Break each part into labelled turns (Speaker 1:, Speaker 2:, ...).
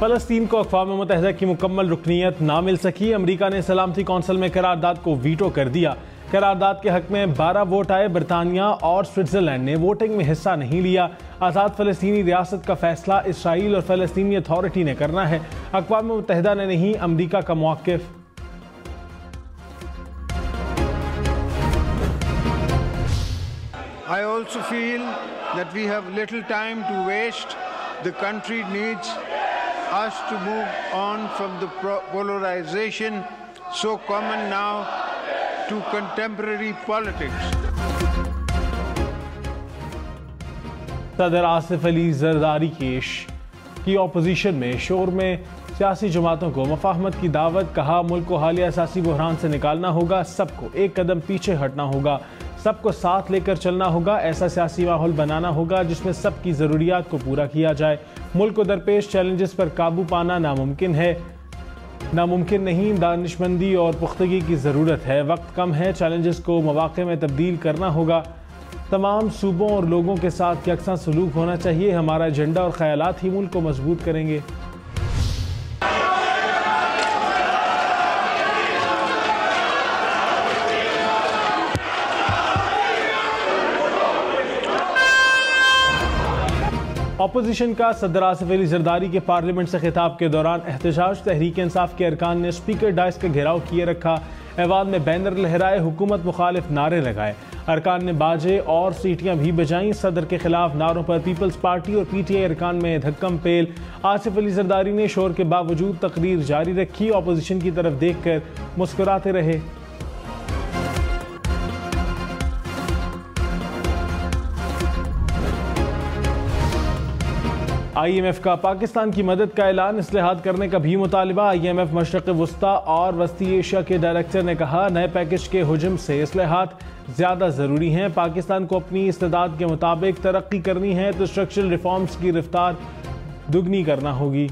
Speaker 1: फ़लस्तीन को अक़वाम मुत्तहिदा की मुकम्मल रुकनीत ना मिल सकी। अमरीका ने सलामती कौंसिल में करारदाद को वीटो कर दिया। करारदाद के हक में 12 वोट आए। बरतानिया और स्विट्ज़रलैंड ने वोटिंग में हिस्सा नहीं लिया। आज़ाद फ़लस्तीनी रियासत का फैसला इसराइल और फ़लस्तीनी अथॉरिटी ने करना है, अक़वाम मुत्तहिदा ने नहीं, अमरीका का मौक़िफ़।
Speaker 2: I also feel that we have little time to waste. The country needs us to move on from the polarization so common now to contemporary politics.
Speaker 1: सदर आसिफ अली जरदारी की ऑपोजिशन में शोर में सियासी जमातों को मफाहमत की दावत। कहा, मुल्क को हालिया असासी बहरान से निकालना होगा, सबको एक कदम पीछे हटना होगा, सबको साथ लेकर चलना होगा। ऐसा सियासी माहौल बनाना होगा जिसमें सबकी ज़रूरियात को पूरा किया जाए। मुल्क को दरपेश चैलेंजेस पर काबू पाना नामुमकिन नहीं, दानिशमंदी और पुख्तगी की ज़रूरत है। वक्त कम है, चैलेंजेस को मौक़े में तब्दील करना होगा। तमाम सूबों और लोगों के साथ यकसा सलूक होना चाहिए। हमारा एजेंडा और ख्यालात ही मुल्क को मजबूत करेंगे। अपोजिशन का सदर आसिफ अली जरदारी के पार्लियामेंट से खिताब के दौरान एहतजाज। तहरीक इंसाफ के अरकान ने स्पीकर डाइस का घेराव किए रखा। ऐवान में बैनर लहराए, हुकूमत मुखालिफ नारे लगाए। अरकान ने बाजे और सीटियां भी बजाईं। सदर के खिलाफ नारों पर पीपल्स पार्टी और PTI अरकान में धक्कम पेल। आसिफ अली जरदारी ने शोर के बावजूद तकरीर जारी रखी। अपोजिशन की तरफ देखकर मुस्कुराते रहे। IMF का पाकिस्तान की मदद का ऐलान, इस्लाहात करने का भी मुतालिबा। IMF मशरक़ वस्ता और वस्ती एशिया के डायरेक्टर ने कहा, नए पैकेज के हुजम से इस्लाहात ज़्यादा ज़रूरी हैं। पाकिस्तान को अपनी इस्तेदाद के मुताबिक तरक्की करनी है तो स्ट्रक्चरल रिफॉर्म्स की रफ्तार दुगनी करना होगी।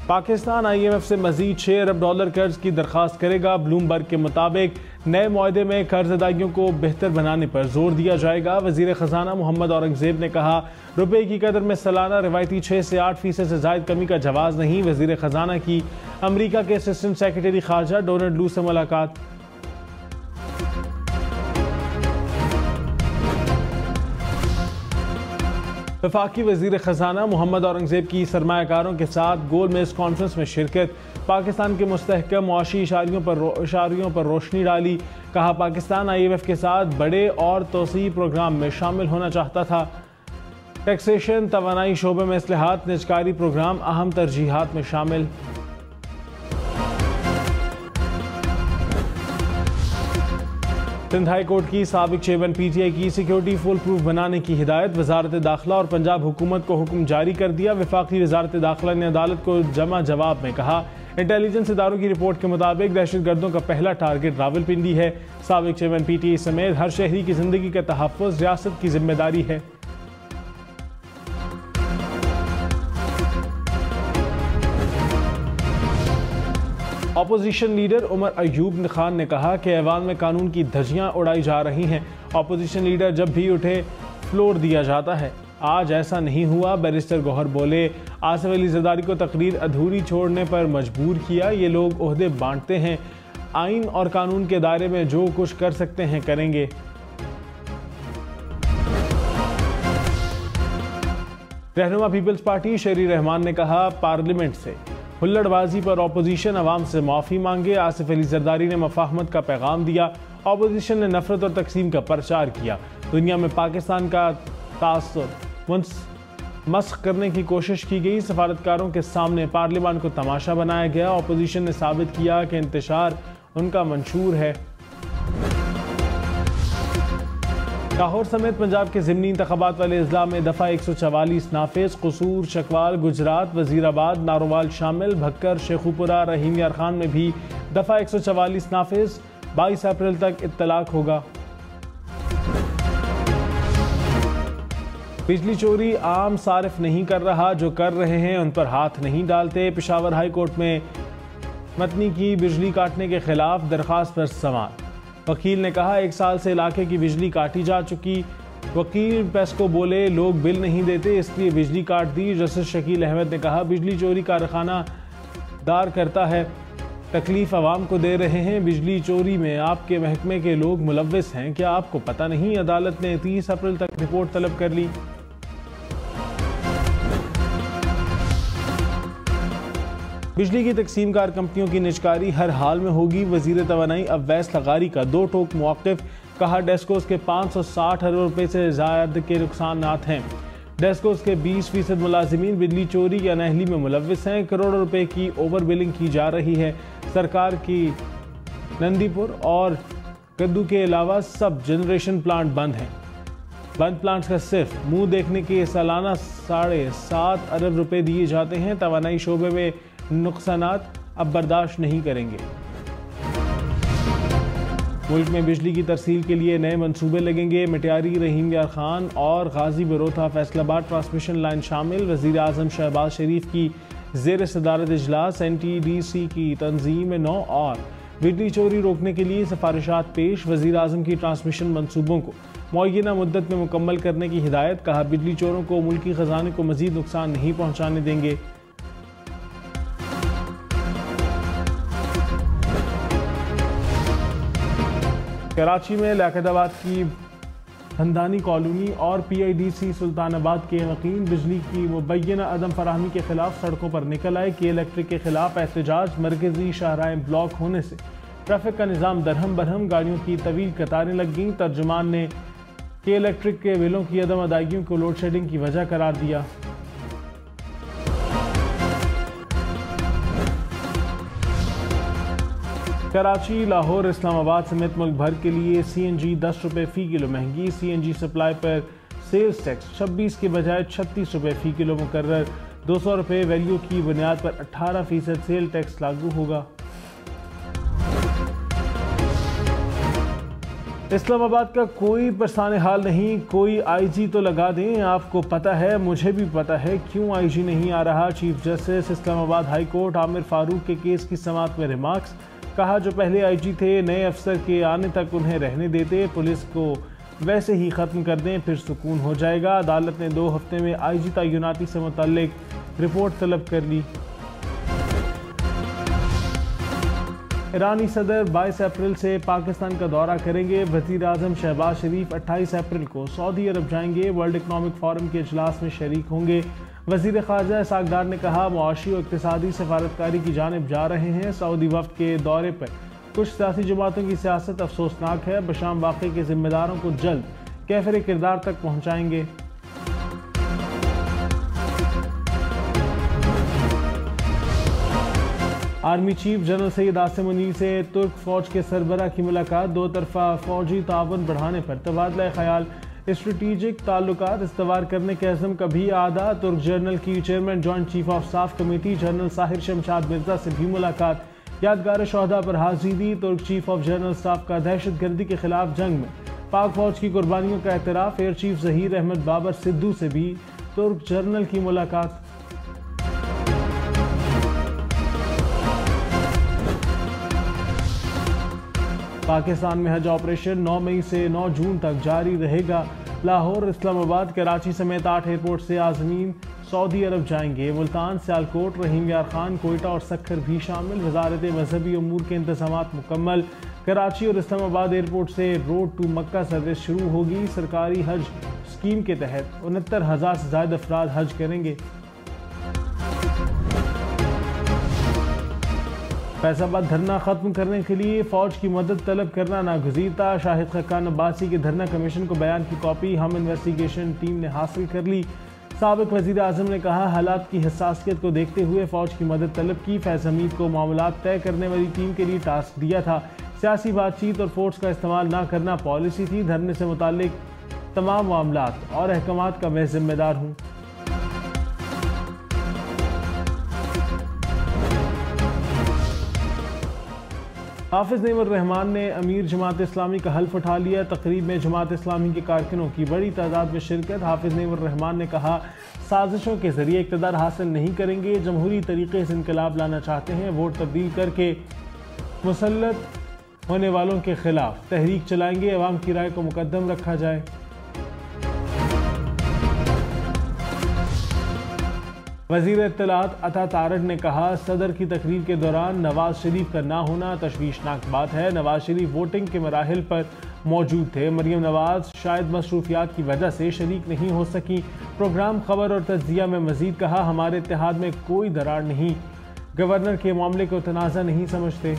Speaker 1: पाकिस्तान IMF से मजीद $6 अरब कर्ज की दरख्वास्त करेगा। ब्लूमबर्ग के मुताबिक नए मुआहदे में कर्ज अदायगियों को बेहतर बनाने पर जोर दिया जाएगा। वजीर खजाना मोहम्मद औरंगजेब ने कहा, रुपए की कदर में सालाना रिवायती 6 से 8% से जायद कमी का जवाज नहीं। वजीर खजाना की अमरीका के असिस्टेंट सेक्रेटरी खारजा डोनाल्ड लू से मुलाकात। वफाकी वजीर खजाना मोहम्मद औरंगजेब की सरमायाकारों के साथ गोल मेज कॉन्फ्रेंस में शिरकत। पाकिस्तान के मुस्तहकम मुआशी इशारियों पर रोशनी डाली। कहा, पाकिस्तान IMF के साथ बड़े और तोसी प्रोग्राम में शामिल होना चाहता था। टैक्सेशन, तवानाई शोबे में इस्लाहात, निजकारी प्रोग्राम अहम तरजीहात में शामिल। सिंध हाई कोर्ट की साबिक चेयरमैन PTI की सिक्योरिटी फुल प्रूफ बनाने की हिदायत। वजारत दाखिला और पंजाब हुकूमत को हुक्म जारी कर दिया। वफाकी वजारत दाखिला ने अदालत को जमा जवाब में कहा, इंटेलिजेंस इदारों की रिपोर्ट के मुताबिक दहशतगर्दों का पहला टारगेट रावलपिंडी है। साबिक चेयरमैन PTI समेत हर शहरी की जिंदगी का तहफ़्फ़ुज़ रियासत की जिम्मेदारी है। अपोजिशन लीडर उमर अयूब खान ने कहा कि ऐवान में कानून की धज्जियां उड़ाई जा रही हैं। अपोजिशन लीडर जब भी उठे फ्लोर दिया जाता है, आज ऐसा नहीं हुआ। बैरिस्टर गौहर बोले, आसिफ अली जरदारी को तकरीर अधूरी छोड़ने पर मजबूर किया। ये लोग ओहदे बांटते हैं, आइन और कानून के दायरे में जो कुछ कर सकते हैं करेंगे। रहनुमा पीपल्स पार्टी शेरी रहमान ने कहा, पार्लियामेंट से हुल्लड़बाजी पर अपोजिशन अवाम से माफ़ी मांगे। आसिफ अली जरदारी ने मफाहमत का पैगाम दिया। अपोजिशन ने नफरत और तकसीम का प्रचार किया। दुनिया में पाकिस्तान का तासुर मस्ख करने की कोशिश की गई। सफारतकारों के सामने पार्लियामान को तमाशा बनाया गया। अपोजिशन ने साबित किया कि इंतशार उनका मंशूर है। लाहौर समेत पंजाब के ज़िमनी इंतखाबात वाले अजला में दफ़ा 144 नाफिज। कसूर, चकवाल, गुजरात, वजीराबाद, नारोवाल शामिल। भक्कर, शेखुपुरा, रहीम यार खान में भी दफ़ा 144 नाफिज। 22 अप्रैल तक इत्तलाक होगा। बिजली चोरी आम सारिफ नहीं कर रहा, जो कर रहे हैं उन पर हाथ नहीं डालते। पेशावर हाई कोर्ट में मतनी की बिजली काटने के खिलाफ दरखास्त पर समाअत। वकील ने कहा, 1 साल से इलाके की बिजली काटी जा चुकी। वकील प्रेस को बोले लोग बिल नहीं देते इसलिए बिजली काट दी। जस्टिस शकील अहमद ने कहा बिजली चोरी कारखाना दार करता है, तकलीफ आवाम को दे रहे हैं। बिजली चोरी में आपके महकमे के लोग मुलव्विस हैं, क्या आपको पता नहीं? अदालत ने 30 अप्रैल तक रिपोर्ट तलब कर ली। बिजली की तकसीमकार कंपनियों की निजकारी हर हाल में होगी। वजीर तवानाई अवैस लगारी का 2 टोक मौक़िफ़, कहा डेस्कोस के 560 अरब रुपए से ज़ायद के नुकसानात हैं। डेस्कोस के 20% मुलाजिमीन बिजली चोरी या अनअहली में मुलव्विस हैं। करोड़ों रुपए की ओवर बिलिंग की जा रही है। सरकार की नंदीपुर और कद्दू के अलावा सब जनरेशन प्लांट बंद हैं। बंद प्लांट्स का सिर्फ मुंह देखने के सालाना 7.5 अरब रुपए दिए जाते हैं। तवानाई शोबे में नुकसानात अब बर्दाश्त नहीं करेंगे। मुल्क में बिजली की तरसील के लिए नए मंसूबे लगेंगे। मिट्यारी, रहीम यार खान और गाजी बरोथा फैसलाबाद ट्रांसमिशन लाइन शामिल। वज़ीर आज़म शहबाज शरीफ की ज़ेर सदारत इजलास। NTDC की तंजीम 9 और बिजली चोरी रोकने के लिए सिफारिशात पेश। वज़ीर आज़म की ट्रांसमिशन मंसूबों को मुअय्यना मुद्दत में मुकम्मल करने की हिदायत। कहा बिजली चोरों को मुल्की ख़जाने को मज़ीद नुकसान नहीं पहुँचाने देंगे। कराची में लियाकताबाद की हंदानी कॉलोनी और PIDC सुल्तानाबाद के यकीन बिजली की मुबैना अदम फराहमी के खिलाफ सड़कों पर निकल आए। के इलेक्ट्रिक के खिलाफ एहतजाज। मरकजी शाहराएं ब्लॉक होने से ट्रैफिक का निज़ाम दरहम बरहम, गाड़ियों की तवील कतारें लग गईं। तर्जुमान ने के इलेक्ट्रिक के बिलों की अदम अदायगियों को लोड शेडिंग की वजह करार दिया। कराची, लाहौर, इस्लामाबाद समेत मुल्क भर के लिए CNG 10 रुपये फ़ी किलो महंगी। CNG सप्लाई पर सेल्स टैक्स 26 के बजाय 36 रुपये फ़ी किलो मुकर्रर। 200 रुपये वैल्यू की बुनियाद पर 18% सेल टैक्स लागू होगा। इस्लामाबाद का कोई परेशान हाल नहीं, कोई IG तो लगा दें। आपको पता है, मुझे भी पता है क्यों IG नहीं आ रहा। Chief justice Islamabad high court Aamir Farooq के केस की समाअत में रिमार्क्स। कहा जो पहले IG थे नए अफसर के आने तक उन्हें रहने देते, पुलिस को वैसे ही ख़त्म कर दें फिर सुकून हो जाएगा। अदालत ने 2 हफ्ते में IG तयनाती से मुतल्लिक रिपोर्ट तलब कर ली। ईरानी सदर 22 अप्रैल से पाकिस्तान का दौरा करेंगे। वज़ीर आज़म शहबाज शरीफ 28 अप्रैल को सऊदी अरब जाएंगे। वर्ल्ड इकनॉमिक फोरम के इजलास में शरीक होंगे। वज़ीर ख़ारजा इसाक़ ने कहा मुआशी और इक़्तिसादी सफारतकारी की जानिब जा रहे हैं। सऊदी वफ़द के दौरे पर कुछ सियासी जमातों की सियासत अफसोसनाक है। बशाम वाक़े के ज़िम्मेदारों को जल्द कैफ़िर किरदार तक पहुँचाएंगे। Army chief general Syed Asim Munir से तुर्क फ़ौज के सरबराह की मुलाकात। 2 तरफ़ा फ़ौजी ताउन बढ़ाने पर तबादला ख़याल। स्ट्रेटेजिक ताल्लुकात इस्तवार करने के अज़म का भी आदा। तुर्क जर्नल की chairman joint chief of staff committee general Sahir Shamshad Mirza से भी मुलाकात। यादगार शोहदा पर हाज़िरी दी। तुर्क चीफ ऑफ जनरल स्टाफ का दहशतगर्दी के खिलाफ जंग में पाक फ़ौज की कुर्बानियों का एतराफ़। एयर चीफ ज़हीर अहमद बाबर सिद्धू से भी तुर्क जर्नल की मुलाकात। पाकिस्तान में हज ऑपरेशन 9 मई से 9 जून तक जारी रहेगा। लाहौर, इस्लामाबाद, कराची समेत 8 एयरपोर्ट से आज़मीन सऊदी अरब जाएंगे। मुल्तान, सियालकोट, रहीम यार खान, कोयटा और सक्खर भी शामिल। वजारत मजहबी उमूर के इंतजामात मुकम्मल। कराची और इस्लामाबाद एयरपोर्ट से रोड टू मक्का सर्विस शुरू होगी। सरकारी हज स्कीम के तहत 69,000 से ज़्यादा अफराद हज करेंगे। फैसलाबाद धरना खत्म करने के लिए फौज की मदद तलब करना नागुज़ीर था। शाहिद खक्कान अब्बासी के धरना कमीशन को बयान की कॉपी हम इन्वेस्टिगेशन टीम ने हासिल कर ली। साबिक वज़ीर आज़म ने कहा हालात की हसासियत को देखते हुए फौज की मदद तलब की। फैज़ हमीद को मामलात तय करने वाली टीम के लिए टास्क दिया था। सियासी बातचीत और फोर्स का इस्तेमाल न करना पॉलिसी थी। धरने से मुताल्लिक तमाम मामलात और अहकामात का मैं जिम्मेदार हूँ। हाफिज नईमुर रहमान ने अमीर जमात इस्लामी का हल्फ उठा लिया। तकरीब में जमात इस्लामी के कारकुनों की बड़ी तादाद में शिरकत। हाफिज नईमुर रहमान ने कहा साजिशों के जरिए इक़्तिदार हासिल नहीं करेंगे, जमहूरी तरीके से इनकलाब लाना चाहते हैं। वोट तब्दील करके मुसल्लत होने वालों के खिलाफ तहरीक चलाएंगे। अवाम की राय को मुकद्दम रखा जाए। वज़ीर इत्तलात अता तारड़ ने कहा, सदर की तकरीर के दौरान नवाज शरीफ का ना होना तशवीशनाक बात है। नवाज शरीफ वोटिंग के मराहिल पर मौजूद थे। मरियम नवाज शायद मसरूफियात की वजह से शरीक नहीं हो सकी। प्रोग्राम खबर और तज्जिया में मजीद कहा, हमारे इत्तेहाद में कोई दरार नहीं, गवर्नर के मामले को तनाज़ा नहीं समझते।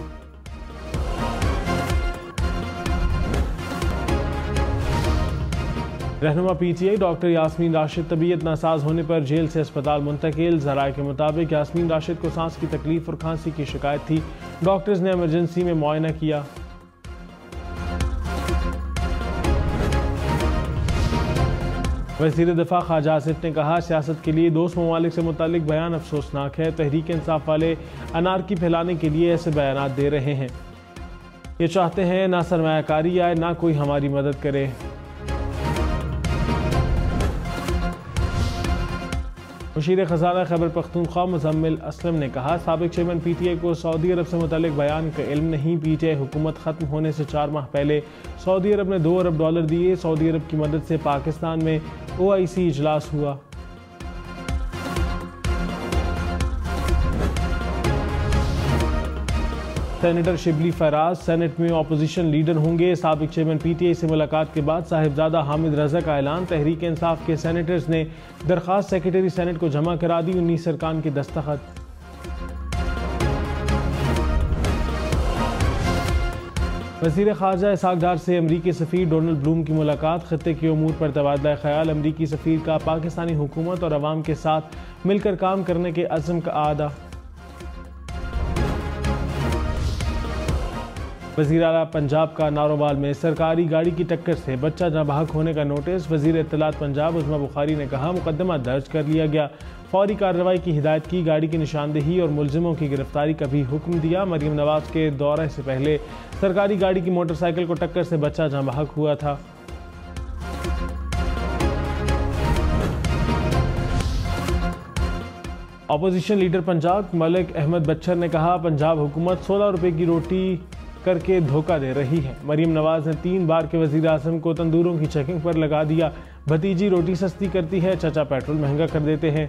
Speaker 1: रहनुमा PTI डॉक्टर यास्मीन राशिद तबीयत नासाज होने पर जेल से अस्पताल मुंतकिल। ज़राए के मुताबिक यास्मीन राशिद को सांस की तकलीफ और खांसी की शिकायत थी। डॉक्टर्स ने इमरजेंसी में मुआयना किया। वज़ीर दिफा ख्वाजा आसिफ ने कहा, सियासत के लिए दोस्त ममालिक से मुतालिक बयान अफसोसनाक है। तहरीक इंसाफ वाले अनारकी फैलाने के लिए ऐसे बयान दे रहे हैं। ये चाहते हैं ना सरमायाकारी आए ना कोई हमारी मदद करे। मुशीर खजाना खैबर पख्तूनख्वा मुजम्मिल असलम ने कहा, साबिक चेयरमैन PTI को सऊदी अरब से मुतालिक बयान का इल्म नहीं। PTI हुकूमत ख़त्म होने से 4 माह पहले सऊदी अरब ने $2 अरब दिए। सऊदी अरब की मदद से पाकिस्तान में OIC इजलास हुआ। सेनेटर शिबली फराज सेनेट में अपोजिशन लीडर होंगे। साबिक चेयरमैन PTI से मुलाकात के बाद साहिबजादा हामिद रजा का ऐलान। तहरीक इंसाफ के सेनेटर्स ने दरख्वास्त सेक्रेटरी सेनेट को जमा करा दी। 19 अरकान के दस्तखत। वज़ीर ख़ारजा इसहाक़ डार से अमरीकी सफ़ीर डोनाल्ड ब्लूम की मुलाकात। ख़ित्ते के उमूर पर तबादला ख़याल। अमरीकी सफ़ीर का पाकिस्तानी हुकूमत और अवाम के साथ मिलकर काम करने के अज़्म का आदा। वज़ीर आला पंजाब का नारोवाल में सरकारी गाड़ी की टक्कर से बच्चा नाबालिग होने का नोटिस। वज़ीर इत्तलात पंजाब उज़मा बुखारी ने कहा, मुकदमा दर्ज कर लिया गया, फौरी कार्रवाई की हिदायत की, गाड़ी की निशानदेही और मुलजिमों की गिरफ्तारी का भी हुक्म दिया। मरियम नवाज के दौरे से पहले सरकारी गाड़ी की मोटरसाइकिल को टक्कर से बच्चा नाबालिग हुआ था। अपोजिशन लीडर पंजाब मलिक अहमद बच्चर ने कहा, पंजाब हुकूमत 16 रुपए की रोटी करके धोखा दे रही है। मरियम नवाज ने 3 बार के वज़ीर आज़म को तंदूरों की चेकिंग पर लगा दिया। भतीजी रोटी सस्ती करती है, चचा पेट्रोल महंगा कर देते हैं।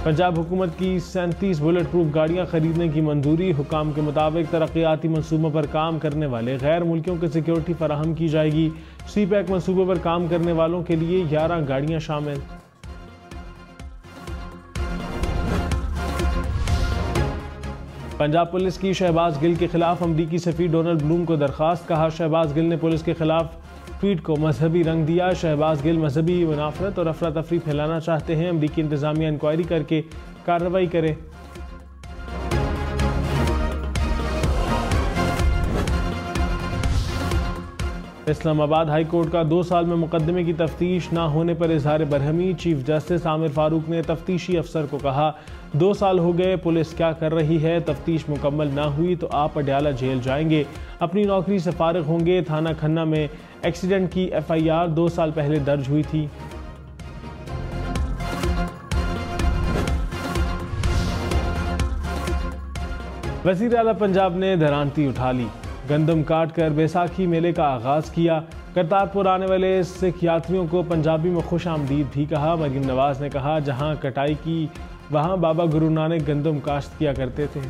Speaker 1: पंजाब हुकूमत की 37 बुलेट प्रूफ गाड़ियां खरीदने की मंजूरी। हुकाम के मुताबिक तरक्याती मनसूबों पर काम करने वाले गैर मुल्कियों को सिक्योरिटी फराहम की जाएगी। CPEC मनसूबे पर काम करने वालों के लिए 11 गाड़ियां शामिल। पंजाब पुलिस की शहबाज गिल के खिलाफ अमरीकी सफ़ीर डोनाल्ड ब्लूम को दरखास्त। कहा, शहबाज गिल ने पुलिस के खिलाफ ट्वीट को मजहबी रंग दिया। शहबाज गिल मजहबी मुनाफरत और अफरा तफरी फैलाना चाहते हैं। अमरीकी इंतजामिया इंक्वायरी करके कार्रवाई करे। इस्लामाबाद हाई कोर्ट का 2 साल में मुकदमे की तफ्तीश न होने पर इजहार बरहमी। चीफ जस्टिस आमिर फारूक ने तफ्तीशी अफसर को कहा, 2 साल हो गए, पुलिस क्या कर रही है? तफ्तीश मुकम्मल ना हुई तो आप पटियाला जेल जाएंगे, अपनी नौकरी से फारिग होंगे। थाना खन्ना में एक्सीडेंट की FIR 2 साल पहले दर्ज हुई थी। वज़ीर आला पंजाब ने धरानती उठा ली। गंदम काट कर बैसाखी मेले का आगाज किया। करतारपुर आने वाले सिख यात्रियों को पंजाबी में खुश आमदीद भी कहा। मरियम नवाज ने कहा, जहां कटाई की वहां बाबा गुरु नानक गंदम काश्त किया करते थे।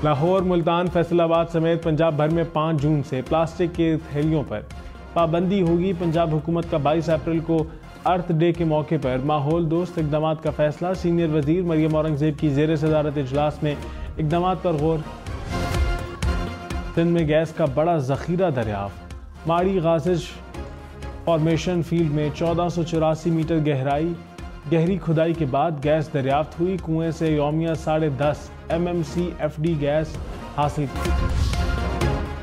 Speaker 1: लाहौर, मुल्तान, फैसलाबाद समेत पंजाब भर में 5 जून से प्लास्टिक के थैलियों पर पाबंदी होगी। पंजाब हुकूमत का 22 अप्रैल को अर्थ डे के मौके पर माहौल दोस्त इकदाम का फैसला। सीनियर वजीर मरियम औरंगजेब की जेर सदारत इजलास में इकदाम पर गौर। सिंध में गैस का बड़ा जखीरा दरियाफ्त। माड़ी गाजिज फॉर्मेशन फील्ड में 1484 मीटर गहरी खुदाई के बाद गैस दरियाफ्त हुई। कुएं से यौमिया 10.5 MMCFD गैस हासिल की।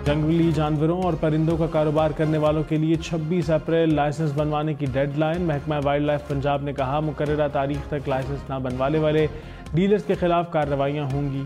Speaker 1: जंगली जानवरों और परिंदों का कारोबार करने वालों के लिए 26 अप्रैल लाइसेंस बनवाने की डेडलाइन। महकमा वाइल्ड लाइफ पंजाब ने कहा, मुकर्ररा तारीख तक लाइसेंस न बनवाने वाले डीलर्स के खिलाफ कार्रवाइयां होंगी।